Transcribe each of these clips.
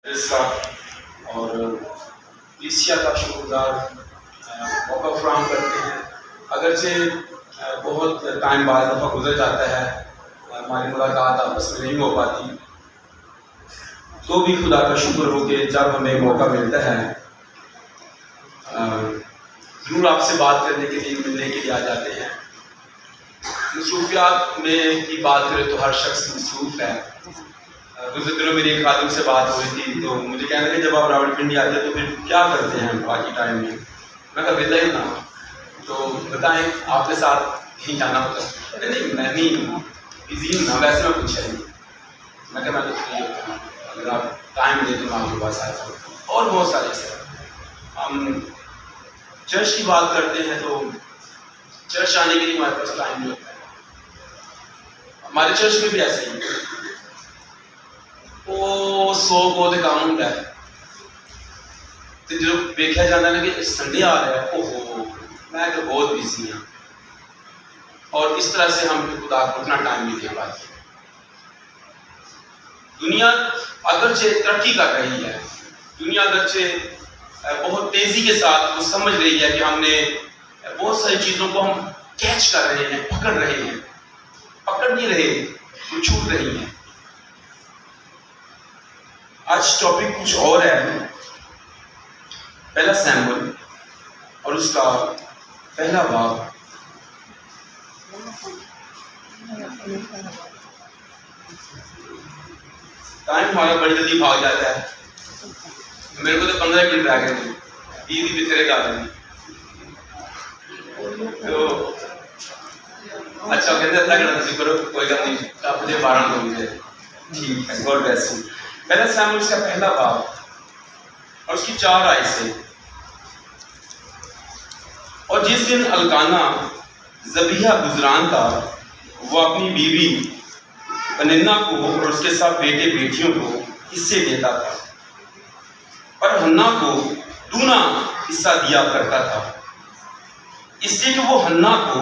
اس کا اور ایشیا کا شکر گزار موقع فراہم کرتے ہیں. اگرچہ بہت ٹائم بعد دفعہ گزر جاتا ہے، ہماری ملاقات آپس میں نہیں ہو پاتی، تو بھی خدا کا شکر ہو کہ جب ہمیں موقع ملتا ہے ضرور آپ سے بات کرنے کے لیے، ملنے کے لیے آ جاتے ہیں. مصروفیات میں کی بات کریں تو ہر شخص مصروف ہے. دوسرے دنوں میری ایک خادم سے بات ہوئی تھی تو مجھے کہنا کہ جب آپ راولپنڈی آتے ہیں تو پھر کیا کرتے ہیں باقی ٹائم میں؟ میں کہا ویلا ہی نہ. تو بتائیں آپ کے ساتھ ہی جانا ہوتا ہے؟ نہیں میں نہیں بزی ہوں نا، ویسے میں پوچھا نہیں. میں کہا میں تو فری ہوتا ہوں، اگر آپ ٹائم دیں تو میں آپ کے پاس آیا ہوں. اور بہت سارے سے ہم چرچ کی بات کرتے ہیں تو چرچ آنے کے لیے ہمارے پاس ٹائم نہیں ہوتا ہے. ہمارے چرچ میں بھی ایسا ہی ہے، وہ 100 کو کام ہوتا ہے تو جب دیکھا جاتا ہے کہ سنڈے آ رہا ہے، اوہو میں تو بہت بزی ہوں. اور اس طرح سے ہم خدا کو اتنا ٹائم نہیں دے پاتے. دنیا اگرچہ ترقی کر رہی ہے، دنیا اگرچہ بہت تیزی کے ساتھ وہ سمجھ رہی ہے کہ ہم نے بہت ساری چیزوں کو ہم کیچ کر رہے ہیں، پکڑ نہیں رہے، وہ چھوٹ رہی ہیں. آج ٹاپک کچھ اور ہے. پہلا سیمبل اور اس کا پہلا باب. ٹائم ہمارا بڑی جلدی بھاگ جاتا ہے. میرے کو تو 15 منٹ رہ گئے تھے، 20 بھی تیرے گا رہے. تو اچھا کہتے ہیں لگنا ذکر کرو، کوئی بات نہیں، آپ مجھے 12 کو مجھے ٹھیک ہے. God bless you. پہلا سیمبل اس کا پہلا باب اور اس کی 4 آیتیں. اور جس دن الکانا ذبیحہ گزران تھا، وہ اپنی بیوی پننا کو اور اس کے ساتھ بیٹے بیٹیوں کو حصے دیتا تھا، پر حنا کو دونا حصہ دیا کرتا تھا، اس لیے کہ وہ حنا کو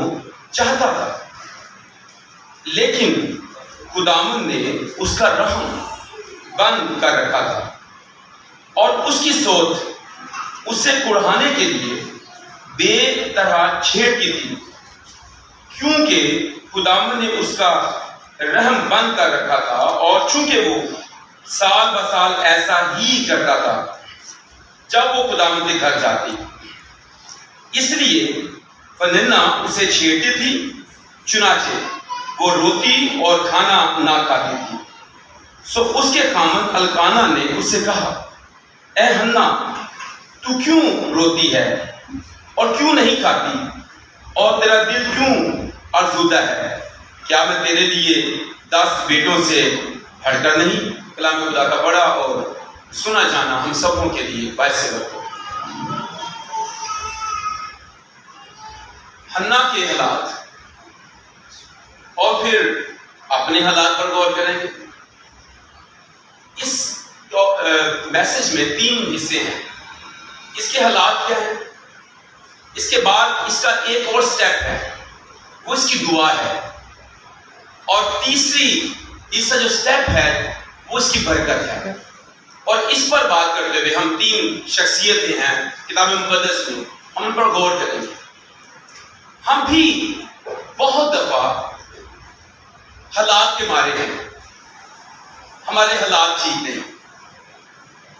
چاہتا تھا. لیکن خداوند نے اس کا رحم بند کر رکھا تھا اور اس کی سوچ اسے کڑھانے کے لیے بے طرح چھیڑتی تھی، کیونکہ خداوند نے اس کا رحم بند کر رکھا تھا اور چونکہ وہ سال بہ سال ایسا ہی کرتا تھا جب وہ خداوند کے گھر جاتی. اس لیے پننا اسے چھیڑتی تھی، چنانچہ وہ روتی اور کھانا نہ کھاتی تھی. سو اس کے خامند الکانا نے اس سے کہا، اے حنا، تو کیوں روتی ہے اور کیوں نہیں کھاتی، اور تیرا دل کیوں آزودہ ہے؟ کیا میں تیرے لیے 10 بیٹوں سے ہٹ کر نہیں؟ کلام خدا کا بڑا اور سنا جانا ہم سبوں کے لیے باعث برکت. حنا کے حالات اور پھر اپنے حالات پر غور کریں گے. اس میسج میں 3 حصے ہیں. اس کے حالات کیا ہیں، اس کے بعد اس کا ایک اور سٹیپ ہے، وہ اس کی دعا ہے، اور تیسرا جو سٹیپ ہے وہ اس کی برکت ہے. اور اس پر بات کرتے ہوئے ہم 3 شخصیتیں ہیں کتاب مقدس میں، ہم ان پر غور کریں گے. ہم بھی بہت دفعہ حالات کے مارے ہیں، ہمارے حالات ٹھیک نہیں،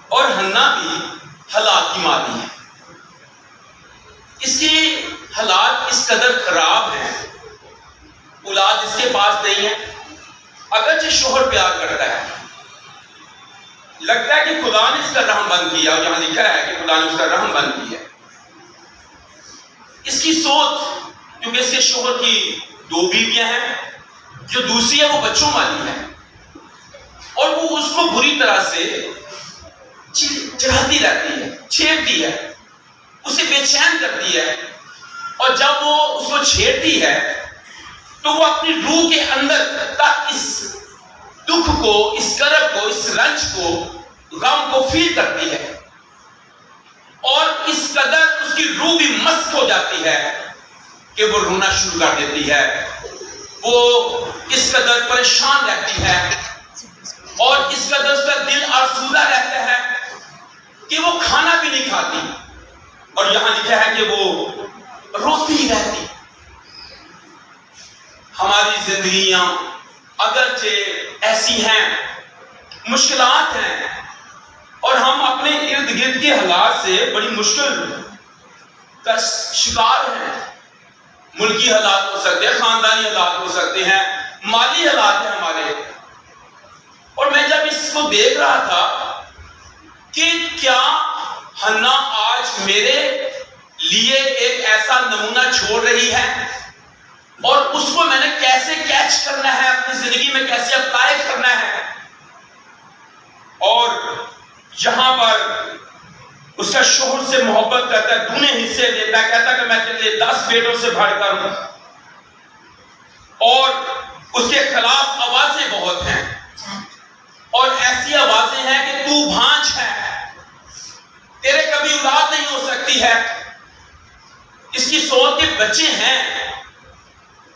اور حنا بھی حالات کی ماری ہے. اس کی حالات اس قدر خراب ہیں، اولاد اس کے پاس نہیں ہے. اگرچہ شوہر پیار کرتا ہے، لگتا ہے کہ خدا نے اس کا رحم بند کیا، اور یہاں لکھا ہے کہ خدا نے اس کا رحم بند کیا. اس کی سوچ، کیونکہ اس کے شوہر کی 2 بیویاں ہیں، جو دوسری ہے وہ بچوں والی ہے، اور وہ اس کو بری طرح سے چڑھاتی رہتی ہے، چھیڑتی ہے، اسے بے چین کرتی ہے. اور جب وہ اس کو چھیڑتی ہے تو وہ اپنی روح کے اندر تک اس دکھ کو، اس کرب کو، اس رنج کو، غم کو فیل کرتی ہے، اور اس قدر اس کی روح بھی مست ہو جاتی ہے کہ وہ رونا شروع کر دیتی ہے. وہ اس قدر پریشان رہتی ہے اور اس قدر اس کا دل آسودہ رہتا ہے اور یہاں لکھا ہے کہ وہ روتی رہتی. ہماری زندگیاں اگرچہ ایسی ہیں، مشکلات ہیں، اور ہم اپنے ارد گرد کے حالات سے بڑی مشکل کا شکار ہیں. ملکی حالات ہو سکتے ہیں، خاندانی حالات ہو سکتے ہیں، مالی حالات ہیں ہمارے. اور میں جب اس کو دیکھ رہا تھا کہ کیا حنا آج میرے لیے ایک ایسا نمونہ چھوڑ رہی ہے، اور اس کو میں نے کیسے کیچ کرنا ہے، اپنی زندگی میں کیسے اپلائی کرنا ہے. اور یہاں پر اس کا شوہر سے محبت کرتا ہے، دونے حصے دیتا ہے، کہتا ہے کہ میں تیرے لیے 10 بیٹوں سے بڑھ کر ہوں. اور اس کے خلاف آوازیں بہت ہیں، اور ایسی آوازیں ہیں کہ تو بھانج ہے، تیرے کبھی اولاد نہیں ہو سکتی ہے. اس کی سوچ کے بچے ہیں،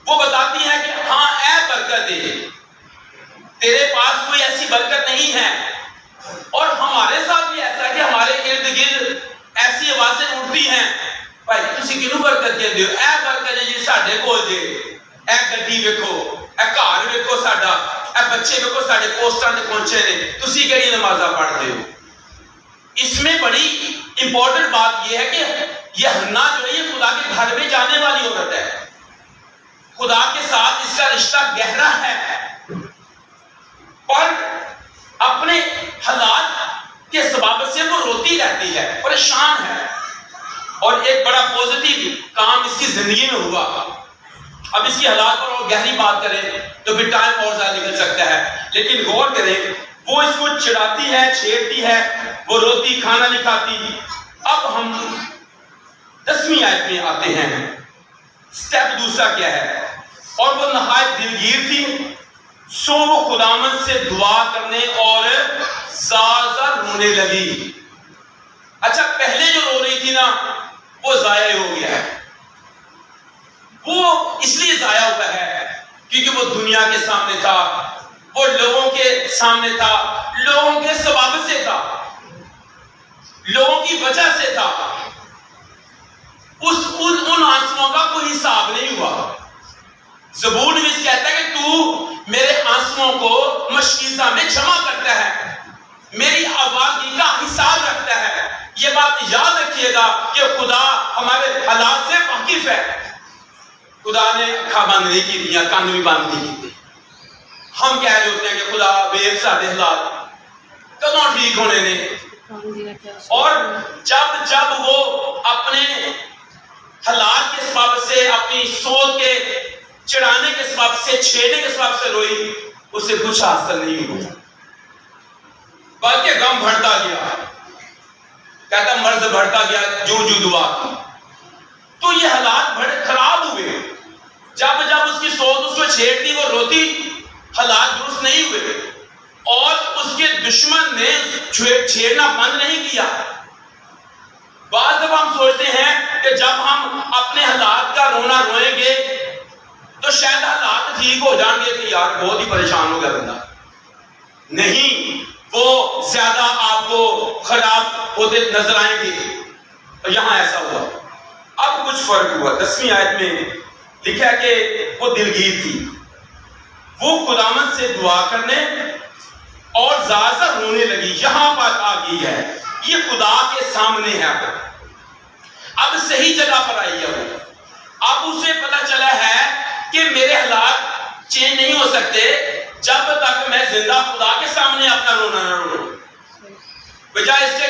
وہ بتاتی ہیں کہ ہاں اے برکت دے، تیرے پاس کوئی ایسی برکت نہیں ہے. اور ہمارے ساتھ بھی ایسا ہے کہ ہمارے ارد گرد ایسی آوازیں اٹھتی ہیں، بھائی تسی کینوں برکت کہندے ہو؟ اے برکت ہے جی ساڈے کول جے، اے گڈی ویکھو، اے گھر ویکھو ساڈا، اے بچے ویکھو ساڈے پوسٹاں تے پہنچے نے، تسی کیڑی نمازاں پڑھدے ہو؟ اس میں بڑی امپورٹنٹ بات یہ ہے کہ یہ حنا جو ہے یہ خدا کے گھر میں جانے والی عورت ہے، خدا کے ساتھ اس کا رشتہ گہرا ہے، پر اپنے حالات کے سبب سے وہ روتی رہتی ہے، پریشان ہے. اور ایک بڑا پوزیٹیو کام اس کی زندگی میں ہوا. اب اس کی حالات پر اور گہری بات کریں تو پھر ٹائم اور زیادہ نکل سکتا ہے، لیکن غور کریں، وہ اس کو چڑھاتی ہے، چھیڑتی ہے، وہ روتی، کھانا نہیں کھاتی. اب ہم 10ویں آیت میں آتے ہیں. سٹیپ دوسرا کیا ہے؟ اور وہ نہایت دلگیر تھی، سو وہ خداوند سے دعا کرنے اور زار زار رونے لگی. اچھا پہلے جو رو رہی تھی نا وہ ضائع ہو گیا ہے. وہ اس لیے ضائع ہوا ہے کیونکہ وہ دنیا کے سامنے تھا، وہ لوگوں کے سامنے تھا، لوگوں کے سبب سے تھا، لوگوں کی وجہ سے تھا. ان آنسوؤں کا کوئی حساب نہیں ہوا. زبور نویس کہتا ہے کہ تو میرے آنسوؤں کو مشکیزہ میں جمع کرتا ہے، میری آوازی کا حساب رکھتا ہے. یہ بات یاد رکھیے گا کہ خدا ہمارے حالات سے واقف ہے. خدا نے اکھا بند نہیں کی تھی یا کان بھی بند نہیں کی تھی. ہم کہہ رہے ہوتے ہیں کہ خدا ویکھ ساڈے حالات کدوں ٹھیک ہونے نے. اور جب وہ اپنے حالات کے سبب سے، اپنی سوچ کے چڑھانے کے سبب سے، چھیڑنے کے سبب سے روئی، اسے کچھ حاصل نہیں ہوا، بلکہ غم بڑھتا گیا. کہتا مرض بڑھتا گیا جو دعا کی. تو یہ حالات بڑے خراب ہوئے. جب اس کی سوچ اس کو چھیڑتی، وہ روتی، حالات درست نہیں ہوئے. اور اس کے دشمن نے چھیڑنا بند نہیں کیا. بعض دفعہ ہم سوچتے ہیں کہ جب ہم اپنے حالات کا رونا روئیں گے تو شاید حالات ٹھیک ہو جائیں گے کہ یار بہت ہی پریشان ہو گیا بندہ. نہیں، وہ زیادہ آپ کو خراب ہوتے نظر آئیں گے. اور یہاں ایسا ہوا. اب کچھ فرق ہوا. 10ویں آیت میں لکھا ہے کہ وہ دلگیر تھی، وہ خداوند سے دعا کرنے اور زار زار رونے لگی. یہاں بات آ گئی ہے، یہ خدا کے سامنے ہے. اب صحیح جگہ پر آئی ہے وہ. اب اسے پتا چلا ہے کہ میرے حالات چینج نہیں ہو سکتے جب تک میں زندہ خدا کے سامنے اپنا رونا نہ رو. بجائے اس کے